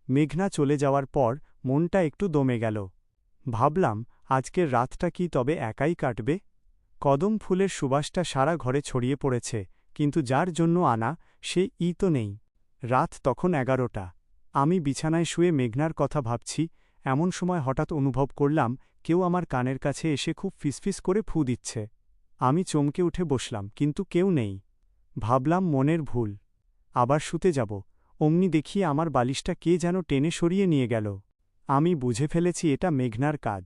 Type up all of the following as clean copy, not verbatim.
মেঘনা চলে যাওয়ার পর মনটা একটু দমে গেল। ভাবলাম, আজকের রাতটা কি তবে একাই কাটবে? কদম ফুলের সুবাসটা সারা ঘরে ছড়িয়ে পড়েছে, কিন্তু যার জন্য আনা সে তো নেই। রাত তখন 11টা। আমি বিছানায় শুয়ে মেঘনার কথা ভাবছি, এমন সময় হঠাৎ অনুভব করলাম কেউ আমার কানের কাছে এসে খুব ফিসফিস করে ফু দিচ্ছে। আমি চমকে উঠে বসলাম, কিন্তু কেউ নেই। ভাবলাম মনের ভুল। আবার শুতে যাব, অমনি দেখি আমার বালিশটা কে যেন টেনে সরিয়ে নিয়ে গেল। আমি বুঝে ফেলেছি এটা মেঘনার কাজ।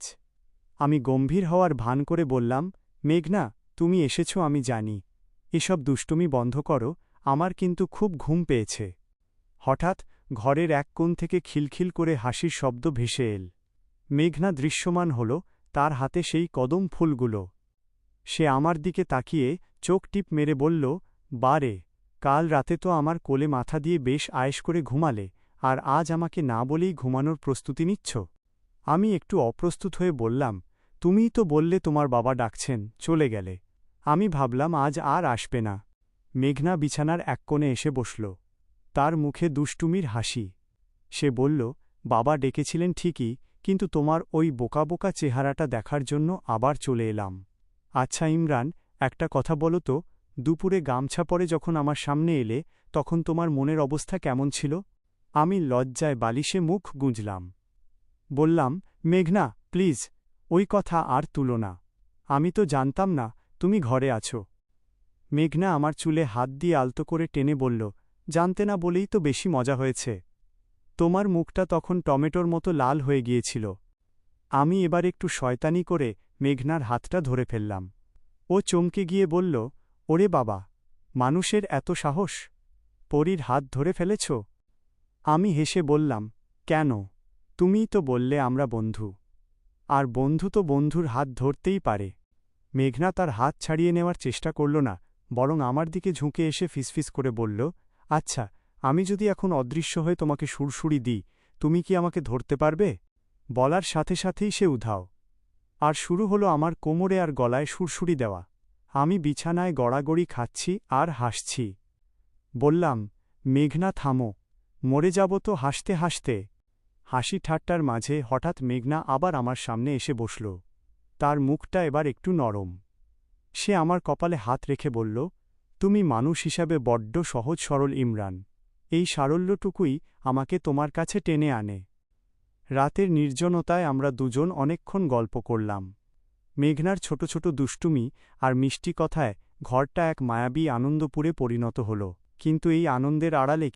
আমি গম্ভীর হওয়ার ভান করে বললাম, মেঘনা, তুমি এসেছ আমি জানি। এসব দুষ্টুমি বন্ধ করো, আমার কিন্তু খুব ঘুম পেয়েছে। হঠাৎ ঘরের এক কোণ থেকে খিলখিল করে হাসির শব্দ ভেসে এল। মেঘনা দৃশ্যমান হল, তার হাতে সেই কদম ফুলগুলো। সে আমার দিকে তাকিয়ে চোখ টিপ মেরে বলল, বারে, কাল রাতে তো আমার কোলে মাথা দিয়ে বেশ আয়েশ করে ঘুমালে, আর আজ আমাকে না বলেই ঘুমানোর প্রস্তুতি নিচ্ছ? আমি একটু অপ্রস্তুত হয়ে বললাম, তুমিই তো বললে তোমার বাবা ডাকছেন, চলে গেলে। আমি ভাবলাম আজ আর আসবে না। মেঘনা বিছানার এক কোণে এসে বসল। তার মুখে দুষ্টুমির হাসি। সে বলল, বাবা ডেকেছিলেন ঠিকই, কিন্তু তোমার ওই বোকা বোকা চেহারাটা দেখার জন্য আবার চলে এলাম। আচ্ছা ইমরান, একটা কথা বলো তো, দুপুরে গামছা পরে যখন আমার সামনে এলে, তখন তোমার মনের অবস্থা কেমন ছিল? আমি লজ্জায় বালিশে মুখ গুঁজলাম। বললাম, মেঘনা, প্লিজ, ওই কথা আর তুলো না। আমি তো জানতাম না তুমি ঘরে আছো। মেঘনা আমার চুলে হাত দিয়ে আলতো করে টেনে বলল, জানতে না বলেই তো বেশি মজা হয়েছে। তোমার মুখটা তখন টমেটোর মতো লাল হয়ে গিয়েছিল। আমি এবার একটু শয়তানি করে মেঘনার হাতটা ধরে ফেললাম। ও চমকে গিয়ে বলল, ওরে বাবা, মানুষের এত সাহস! পরীর হাত ধরে ফেলেছ? আমি হেসে বললাম, কেন? তুমিই তো বললে আমরা বন্ধু। আর বন্ধু তো বন্ধুর হাত ধরতেই পারে। মেঘনা তার হাত ছাড়িয়ে নেওয়ার চেষ্টা করল না, বরং আমার দিকে ঝুঁকে এসে ফিসফিস করে বলল, আচ্ছা, আমি যদি এখন অদৃশ্য হয়ে তোমাকে সুরসুরি দিই, তুমি কি আমাকে ধরতে পারবে? বলার সাথে সাথেই সে উধাও। আর শুরু হলো আমার কোমরে আর গলায় সুরসুরি দেওয়া। আমি বিছানায় গড়াগড়ি খাচ্ছি আর হাসছি। বললাম, মেঘনা থামো, মরে যাব তো হাসতে হাসতে। হাসি ঠাট্টার মাঝে হঠাৎ মেঘনা আবার আমার সামনে এসে বসল। তার মুখটা এবার একটু নরম। সে আমার কপালে হাত রেখে বলল, তুমি মানুষ হিসাবে বড্ড সহজ সরল ইমরান। এই সারল্যটুকুই আমাকে তোমার কাছে টেনে আনে। রাতের নির্জনতায় আমরা দুজন অনেকক্ষণ গল্প করলাম। মেঘনার ছোট ছোট দুষ্টুমি আর মিষ্টি কথায় ঘরটা এক মায়াবী আনন্দপুরে পরিণত হল। কিন্তু এই আনন্দের আড়ালে